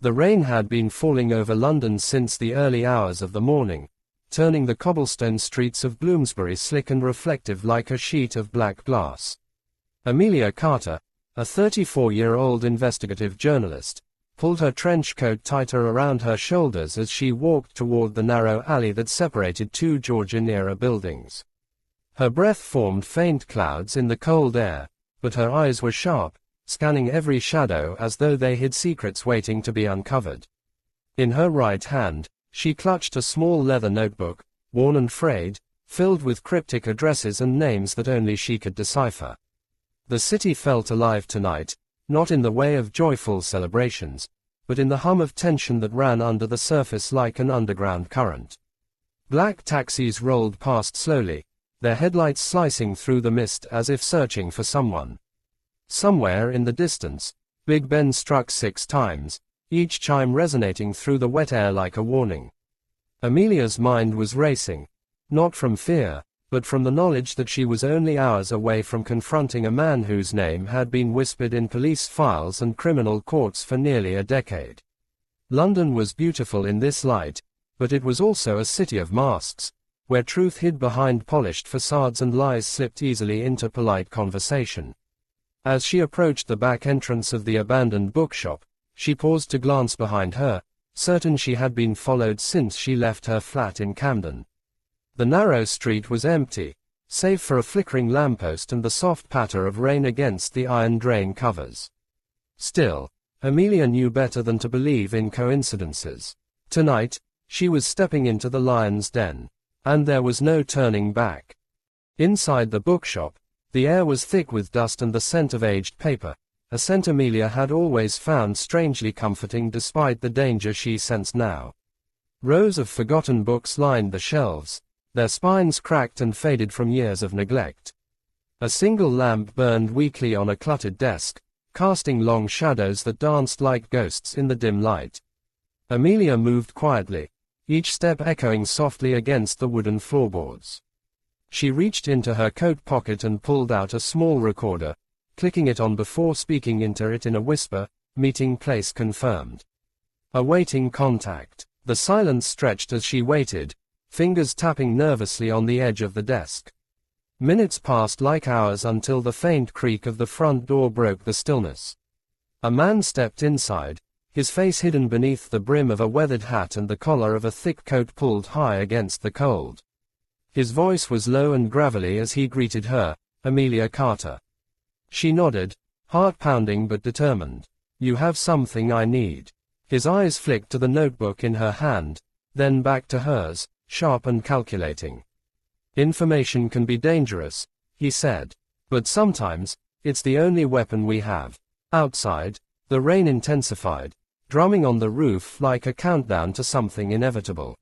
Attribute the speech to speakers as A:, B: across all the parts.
A: The rain had been falling over London since the early hours of the morning, turning the cobblestone streets of Bloomsbury slick and reflective like a sheet of black glass. Amelia Carter, a 34-year-old investigative journalist, pulled her trench coat tighter around her shoulders as she walked toward the narrow alley that separated two Georgian-era buildings. Her breath formed faint clouds in the cold air, but her eyes were sharp, scanning every shadow as though they hid secrets waiting to be uncovered. In her right hand, she clutched a small leather notebook, worn and frayed, filled with cryptic addresses and names that only she could decipher. The city felt alive tonight, not in the way of joyful celebrations, but in the hum of tension that ran under the surface like an underground current. Black taxis rolled past slowly, their headlights slicing through the mist as if searching for someone. Somewhere in the distance, Big Ben struck 6 times, each chime resonating through the wet air like a warning. Amelia's mind was racing, not from fear, but from the knowledge that she was only hours away from confronting a man whose name had been whispered in police files and criminal courts for nearly a decade. London was beautiful in this light, but it was also a city of masks, where truth hid behind polished facades and lies slipped easily into polite conversation. As she approached the back entrance of the abandoned bookshop, she paused to glance behind her, certain she had been followed since she left her flat in Camden. The narrow street was empty, save for a flickering lamppost and the soft patter of rain against the iron drain covers. Still, Amelia knew better than to believe in coincidences. Tonight, she was stepping into the lion's den, and there was no turning back. Inside the bookshop, the air was thick with dust and the scent of aged paper, a scent Amelia had always found strangely comforting despite the danger she sensed now. Rows of forgotten books lined the shelves, their spines cracked and faded from years of neglect. A single lamp burned weakly on a cluttered desk, casting long shadows that danced like ghosts in the dim light. Amelia moved quietly, each step echoing softly against the wooden floorboards. She reached into her coat pocket and pulled out a small recorder, clicking it on before speaking into it in a whisper, "Meeting place confirmed." Awaiting contact. The silence stretched as she waited, fingers tapping nervously on the edge of the desk. Minutes passed like hours until the faint creak of the front door broke the stillness. A man stepped inside, his face hidden beneath the brim of a weathered hat and the collar of a thick coat pulled high against the cold. His voice was low and gravelly as he greeted her, Amelia Carter. She nodded, heart pounding but determined. "You have something I need." His eyes flicked to the notebook in her hand, then back to hers, sharp and calculating. "Information can be dangerous," he said. "But sometimes, it's the only weapon we have." Outside, the rain intensified, drumming on the roof like a countdown to something inevitable.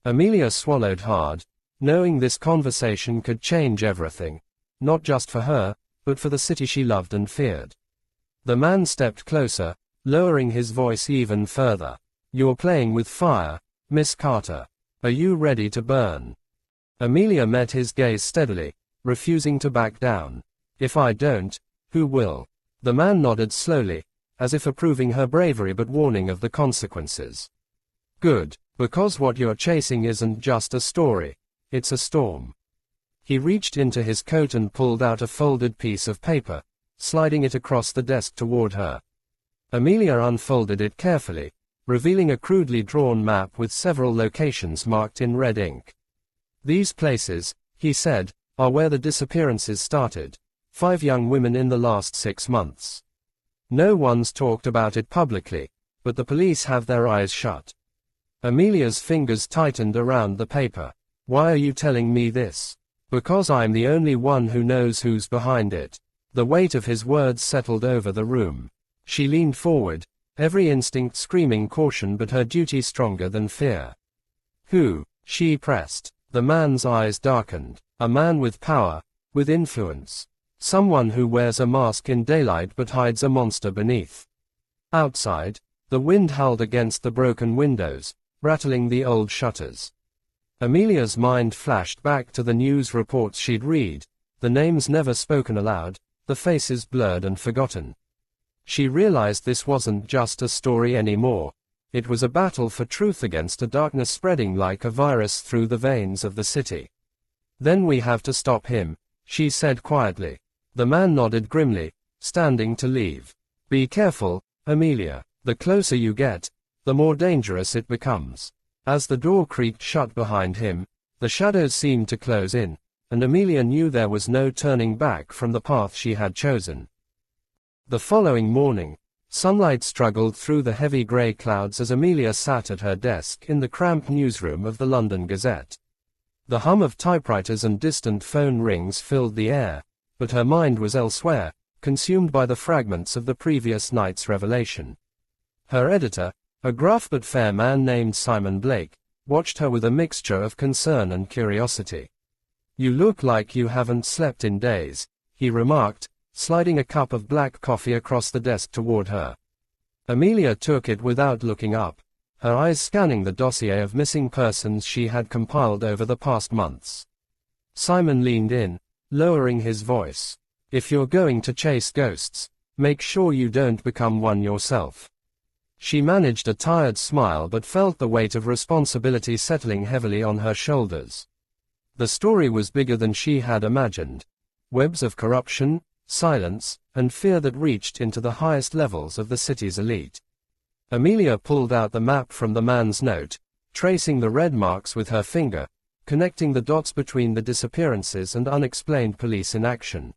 A: Amelia swallowed hard, knowing this conversation could change everything, not just for her, but for the city she loved and feared. The man stepped closer, lowering his voice even further. "You're playing with fire, Miss Carter. Are you ready to burn?" Amelia met his gaze steadily, refusing to back down. "If I don't, who will?" The man nodded slowly, as if approving her bravery but warning of the consequences. "Good, because what you're chasing isn't just a story. It's a storm." He reached into his coat and pulled out a folded piece of paper, sliding it across the desk toward her. Amelia unfolded it carefully, revealing a crudely drawn map with several locations marked in red ink. "These places," he said, "are where the disappearances started. 5 young women in the last 6 months. No one's talked about it publicly, but the police have their eyes shut." Amelia's fingers tightened around the paper. "Why are you telling me this?" "Because I'm the only one who knows who's behind it." The weight of his words settled over the room. She leaned forward, every instinct screaming caution but her duty stronger than fear. "Who?" she pressed. The man's eyes darkened. "A man with power, with influence. Someone who wears a mask in daylight but hides a monster beneath." Outside, the wind howled against the broken windows, rattling the old shutters. Amelia's mind flashed back to the news reports she'd read, the names never spoken aloud, the faces blurred and forgotten. She realized this wasn't just a story anymore. It was a battle for truth against a darkness spreading like a virus through the veins of the city. Then we have to stop him, she said quietly. The man nodded grimly, standing to leave. Be careful, Amelia. The closer you get, the more dangerous it becomes. As the door creaked shut behind him, the shadows seemed to close in, and Amelia knew there was no turning back from the path she had chosen. The following morning, sunlight struggled through the heavy grey clouds as Amelia sat at her desk in the cramped newsroom of the London Gazette. The hum of typewriters and distant phone rings filled the air, but her mind was elsewhere, consumed by the fragments of the previous night's revelation. Her editor, a gruff but fair man named Simon Blake, watched her with a mixture of concern and curiosity. You look like you haven't slept in days, he remarked, sliding a cup of black coffee across the desk toward her. Amelia took it without looking up, her eyes scanning the dossier of missing persons she had compiled over the past months. Simon leaned in, lowering his voice. If you're going to chase ghosts, make sure you don't become one yourself. She managed a tired smile but felt the weight of responsibility settling heavily on her shoulders. The story was bigger than she had imagined. Webs of corruption, silence, and fear that reached into the highest levels of the city's elite. Amelia pulled out the map from the man's note, tracing the red marks with her finger, connecting the dots between the disappearances and unexplained police inaction.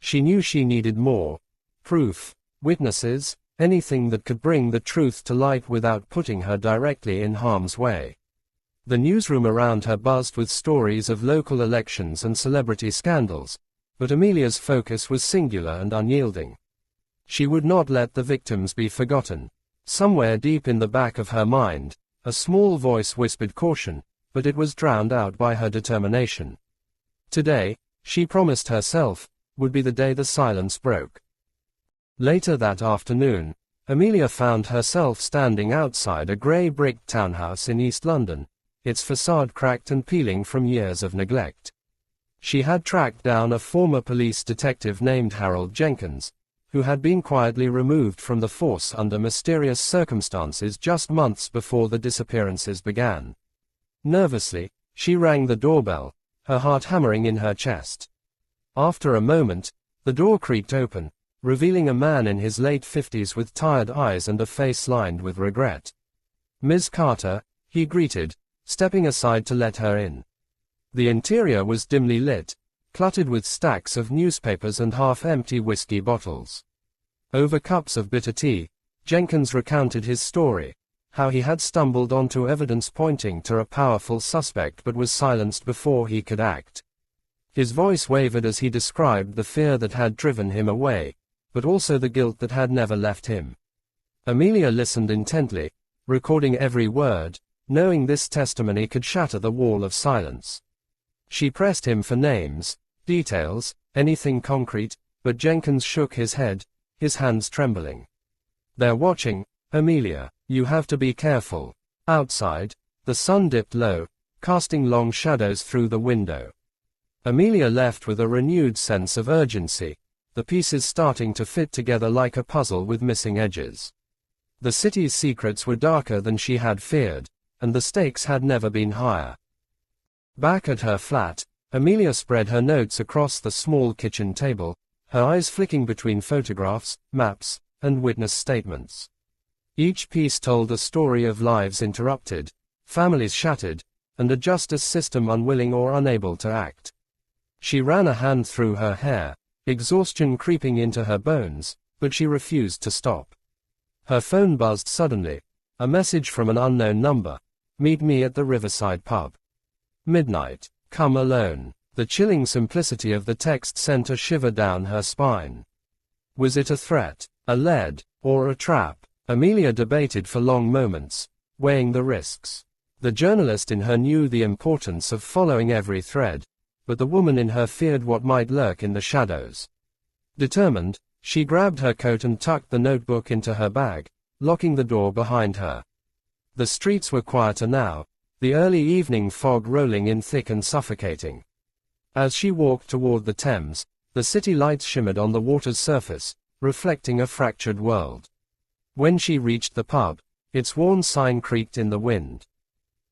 A: She knew she needed more proof, witnesses, anything that could bring the truth to light without putting her directly in harm's way. The newsroom around her buzzed with stories of local elections and celebrity scandals, but Amelia's focus was singular and unyielding. She would not let the victims be forgotten. Somewhere deep in the back of her mind, a small voice whispered caution, but it was drowned out by her determination. Today, she promised herself, would be the day the silence broke. Later that afternoon, Amelia found herself standing outside a grey brick townhouse in East London, its facade cracked and peeling from years of neglect. She had tracked down a former police detective named Harold Jenkins, who had been quietly removed from the force under mysterious circumstances just months before the disappearances began. Nervously, she rang the doorbell, her heart hammering in her chest. After a moment, the door creaked open, revealing a man in his late 50s with tired eyes and a face lined with regret. Ms. Carter, he greeted, stepping aside to let her in. The interior was dimly lit, cluttered with stacks of newspapers and half-empty whiskey bottles. Over cups of bitter tea, Jenkins recounted his story, how he had stumbled onto evidence pointing to a powerful suspect but was silenced before he could act. His voice wavered as he described the fear that had driven him away, but also the guilt that had never left him. Amelia listened intently, recording every word, knowing this testimony could shatter the wall of silence. She pressed him for names, details, anything concrete, but Jenkins shook his head, his hands trembling. They're watching, Amelia. You have to be careful. Outside, the sun dipped low, casting long shadows through the window. Amelia left with a renewed sense of urgency, the pieces starting to fit together like a puzzle with missing edges. The city's secrets were darker than she had feared, and the stakes had never been higher. Back at her flat, Amelia spread her notes across the small kitchen table, her eyes flicking between photographs, maps, and witness statements. Each piece told a story of lives interrupted, families shattered, and a justice system unwilling or unable to act. She ran a hand through her hair, exhaustion creeping into her bones, but she refused to stop. Her phone buzzed suddenly, a message from an unknown number. Meet me at the Riverside pub. Midnight. Come alone. The chilling simplicity of the text sent a shiver down her spine. Was it a threat, a lead, or a trap? Amelia debated for long moments, weighing the risks. The journalist in her knew the importance of following every thread, but the woman in her feared what might lurk in the shadows. Determined, she grabbed her coat and tucked the notebook into her bag, locking the door behind her. The streets were quieter now, the early evening fog rolling in thick and suffocating. As she walked toward the Thames, the city lights shimmered on the water's surface, reflecting a fractured world. When she reached the pub, its worn sign creaked in the wind.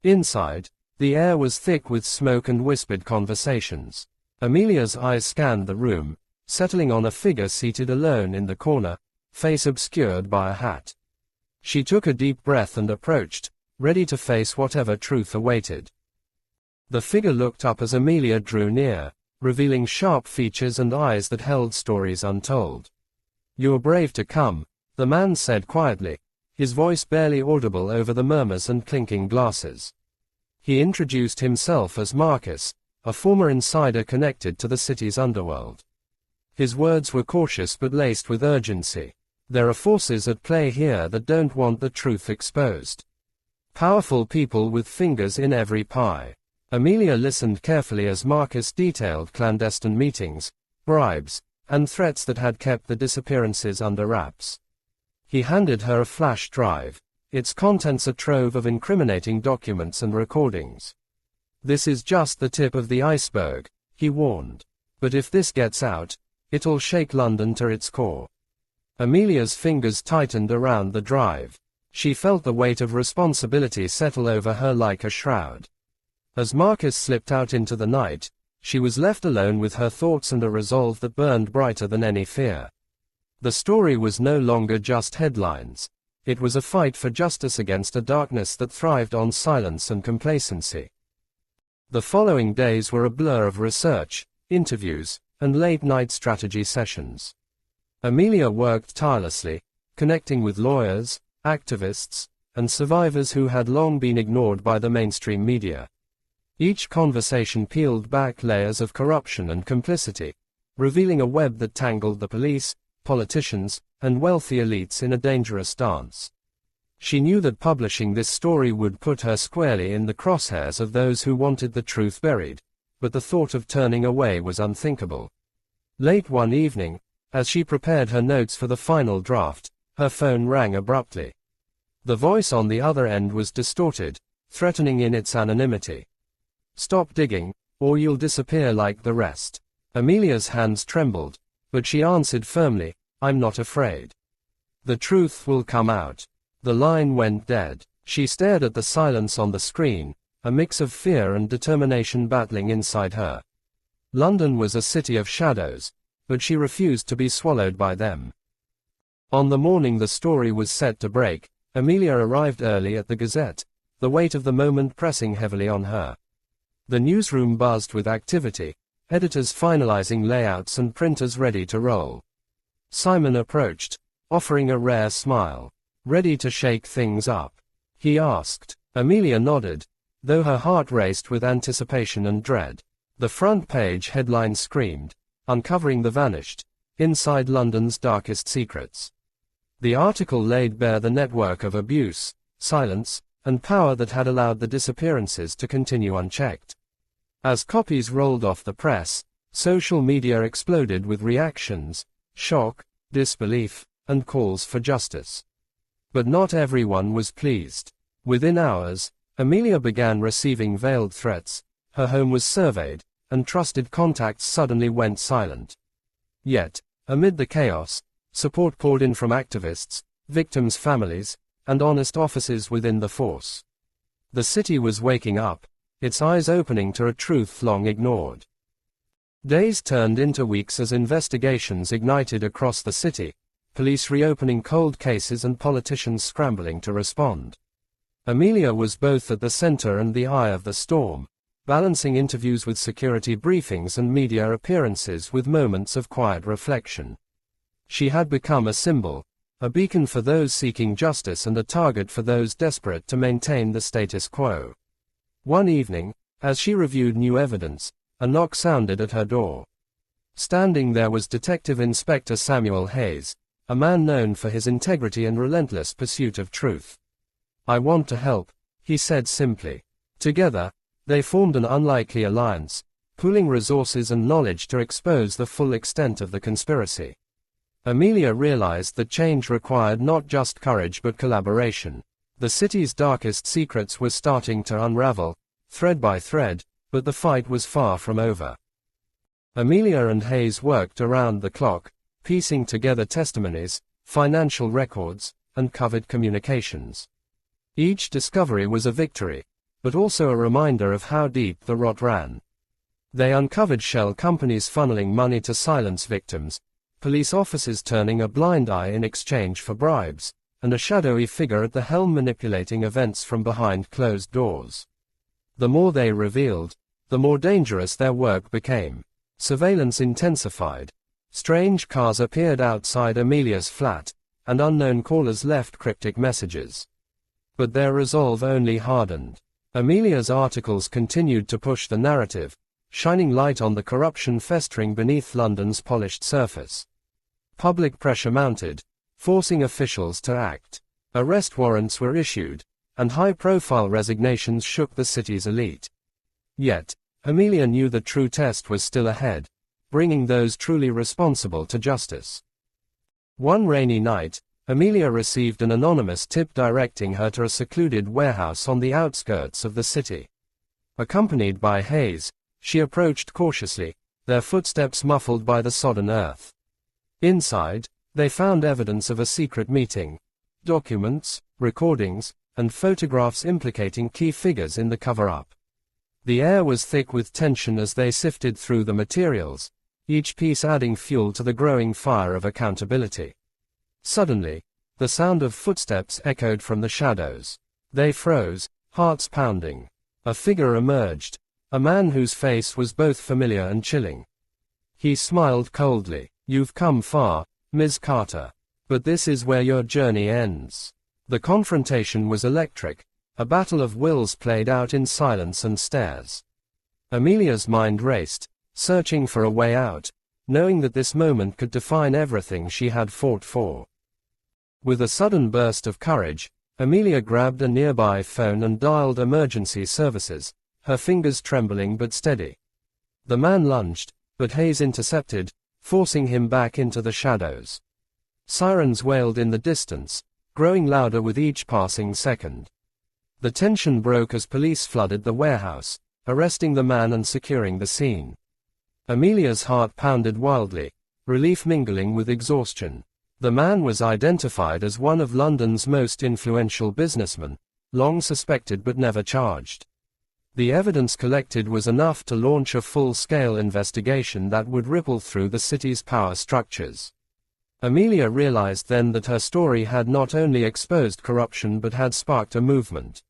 A: Inside, the air was thick with smoke and whispered conversations. Amelia's eyes scanned the room, settling on a figure seated alone in the corner, face obscured by a hat. She took a deep breath and approached, ready to face whatever truth awaited. The figure looked up as Amelia drew near, revealing sharp features and eyes that held stories untold. "You're brave to come," the man said quietly, his voice barely audible over the murmurs and clinking glasses. He introduced himself as Marcus, a former insider connected to the city's underworld. His words were cautious but laced with urgency. "There are forces at play here that don't want the truth exposed. Powerful people with fingers in every pie." Amelia listened carefully as Marcus detailed clandestine meetings, bribes, and threats that had kept the disappearances under wraps. He handed her a flash drive, its contents a trove of incriminating documents and recordings. "This is just the tip of the iceberg," he warned. "But if this gets out, it'll shake London to its core." Amelia's fingers tightened around the drive. She felt the weight of responsibility settle over her like a shroud. As Marcus slipped out into the night, she was left alone with her thoughts and a resolve that burned brighter than any fear. The story was no longer just headlines. It was a fight for justice against a darkness that thrived on silence and complacency. The following days were a blur of research, interviews, and late-night strategy sessions. Amelia worked tirelessly, connecting with lawyers, activists, and survivors who had long been ignored by the mainstream media. Each conversation peeled back layers of corruption and complicity, revealing a web that tangled the police, politicians, and wealthy elites in a dangerous dance. She knew that publishing this story would put her squarely in the crosshairs of those who wanted the truth buried, but the thought of turning away was unthinkable. Late one evening, as she prepared her notes for the final draft, her phone rang abruptly. The voice on the other end was distorted, threatening in its anonymity. "Stop digging, or you'll disappear like the rest." Amelia's hands trembled, but she answered firmly, "I'm not afraid. The truth will come out." The line went dead. She stared at the silence on the screen, a mix of fear and determination battling inside her. London was a city of shadows, but she refused to be swallowed by them. On the morning the story was set to break, Amelia arrived early at the Gazette, the weight of the moment pressing heavily on her. The newsroom buzzed with activity, editors finalizing layouts and printers ready to roll. Simon approached, offering a rare smile. "Ready to shake things up?" he asked. Amelia nodded, though her heart raced with anticipation and dread. The front page headline screamed, "Uncovering the Vanished, Inside London's Darkest Secrets." The article laid bare the network of abuse, silence, and power that had allowed the disappearances to continue unchecked. As copies rolled off the press, social media exploded with reactions, shock, disbelief, and calls for justice. But not everyone was pleased. Within hours, Amelia began receiving veiled threats, her home was surveyed, and trusted contacts suddenly went silent. Yet, amid the chaos, support poured in from activists, victims' families, and honest officers within the force. The city was waking up, its eyes opening to a truth long ignored. Days turned into weeks as investigations ignited across the city, police reopening cold cases and politicians scrambling to respond. Amelia was both at the center and the eye of the storm, balancing interviews with security briefings and media appearances with moments of quiet reflection. She had become a symbol, a beacon for those seeking justice and a target for those desperate to maintain the status quo. One evening, as she reviewed new evidence, a knock sounded at her door. Standing there was Detective Inspector Samuel Hayes, a man known for his integrity and relentless pursuit of truth. "I want to help," he said simply. Together, they formed an unlikely alliance, pooling resources and knowledge to expose the full extent of the conspiracy. Amelia realized that change required not just courage but collaboration. The city's darkest secrets were starting to unravel, thread by thread, but the fight was far from over. Amelia and Hayes worked around the clock, piecing together testimonies, financial records, and covered communications. Each discovery was a victory, but also a reminder of how deep the rot ran. They uncovered shell companies funneling money to silence victims, police officers turning a blind eye in exchange for bribes, and a shadowy figure at the helm manipulating events from behind closed doors. The more they revealed, the more dangerous their work became. Surveillance intensified. Strange cars appeared outside Amelia's flat, and unknown callers left cryptic messages. But their resolve only hardened. Amelia's articles continued to push the narrative, shining light on the corruption festering beneath London's polished surface. Public pressure mounted, forcing officials to act. Arrest warrants were issued, and high-profile resignations shook the city's elite. Yet, Amelia knew the true test was still ahead, bringing those truly responsible to justice. One rainy night, Amelia received an anonymous tip directing her to a secluded warehouse on the outskirts of the city. Accompanied by Hayes, she approached cautiously, their footsteps muffled by the sodden earth. Inside, they found evidence of a secret meeting, documents, recordings, and photographs implicating key figures in the cover-up. The air was thick with tension as they sifted through the materials, each piece adding fuel to the growing fire of accountability. Suddenly, the sound of footsteps echoed from the shadows. They froze, hearts pounding. A figure emerged, a man whose face was both familiar and chilling. He smiled coldly. "You've come far, Ms. Carter. But this is where your journey ends." The confrontation was electric, a battle of wills played out in silence and stares. Amelia's mind raced, searching for a way out, knowing that this moment could define everything she had fought for. With a sudden burst of courage, Amelia grabbed a nearby phone and dialed emergency services, her fingers trembling but steady. The man lunged, but Hayes intercepted, forcing him back into the shadows. Sirens wailed in the distance, growing louder with each passing second. The tension broke as police flooded the warehouse, arresting the man and securing the scene. Amelia's heart pounded wildly, relief mingling with exhaustion. The man was identified as one of London's most influential businessmen, long suspected but never charged. The evidence collected was enough to launch a full-scale investigation that would ripple through the city's power structures. Amelia realized then that her story had not only exposed corruption but had sparked a movement.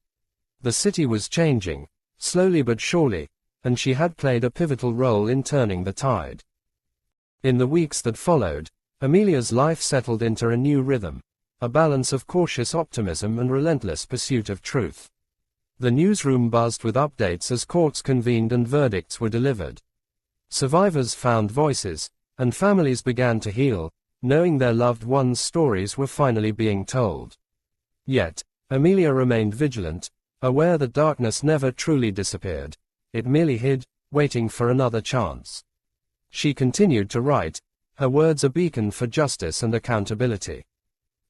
A: The city was changing, slowly but surely, and she had played a pivotal role in turning the tide. In the weeks that followed, Amelia's life settled into a new rhythm, a balance of cautious optimism and relentless pursuit of truth. The newsroom buzzed with updates as courts convened and verdicts were delivered. Survivors found voices, and families began to heal, knowing their loved ones' stories were finally being told. Yet, Amelia remained vigilant, aware that darkness never truly disappeared. It merely hid, waiting for another chance. She continued to write, her words a beacon for justice and accountability.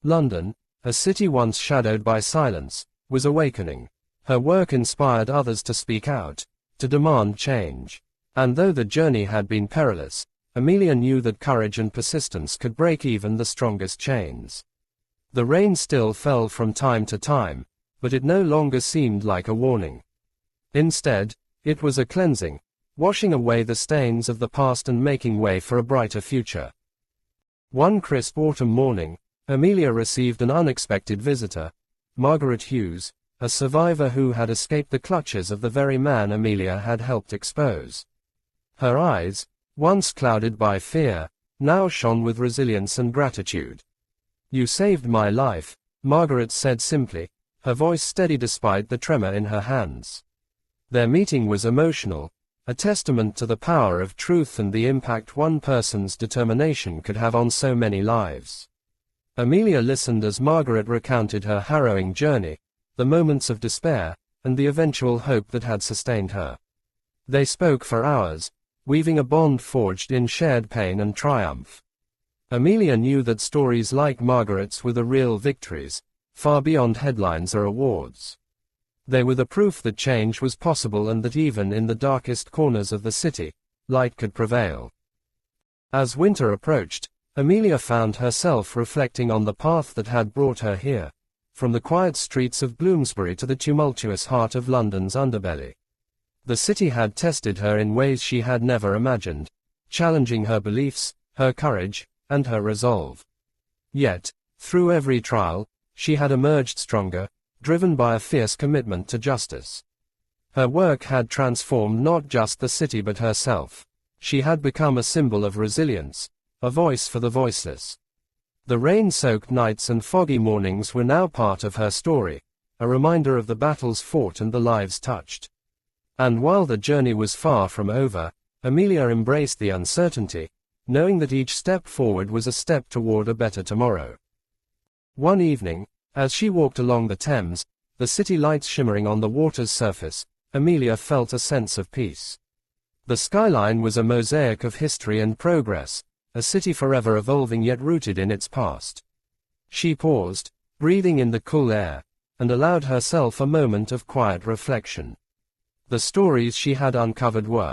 A: London, a city once shadowed by silence, was awakening. Her work inspired others to speak out, to demand change. And though the journey had been perilous, Amelia knew that courage and persistence could break even the strongest chains. The rain still fell from time to time, but it no longer seemed like a warning. Instead, it was a cleansing, washing away the stains of the past and making way for a brighter future. One crisp autumn morning, Amelia received an unexpected visitor, Margaret Hughes, a survivor who had escaped the clutches of the very man Amelia had helped expose. Her eyes, once clouded by fear, now shone with resilience and gratitude. "You saved my life," Margaret said simply, her voice steady despite the tremor in her hands. Their meeting was emotional, a testament to the power of truth and the impact one person's determination could have on so many lives. Amelia listened as Margaret recounted her harrowing journey, the moments of despair, and the eventual hope that had sustained her. They spoke for hours, weaving a bond forged in shared pain and triumph. Amelia knew that stories like Margaret's were the real victories, far beyond headlines or awards. They were the proof that change was possible and that even in the darkest corners of the city, light could prevail. As winter approached, Amelia found herself reflecting on the path that had brought her here, from the quiet streets of Bloomsbury to the tumultuous heart of London's underbelly. The city had tested her in ways she had never imagined, challenging her beliefs, her courage, and her resolve. Yet, through every trial, she had emerged stronger, driven by a fierce commitment to justice. Her work had transformed not just the city but herself. She had become a symbol of resilience, a voice for the voiceless. The rain-soaked nights and foggy mornings were now part of her story, a reminder of the battles fought and the lives touched. And while the journey was far from over, Amelia embraced the uncertainty, knowing that each step forward was a step toward a better tomorrow. One evening, as she walked along the Thames, the city lights shimmering on the water's surface, Amelia felt a sense of peace. The skyline was a mosaic of history and progress, a city forever evolving yet rooted in its past. She paused, breathing in the cool air, and allowed herself a moment of quiet reflection. The stories she had uncovered were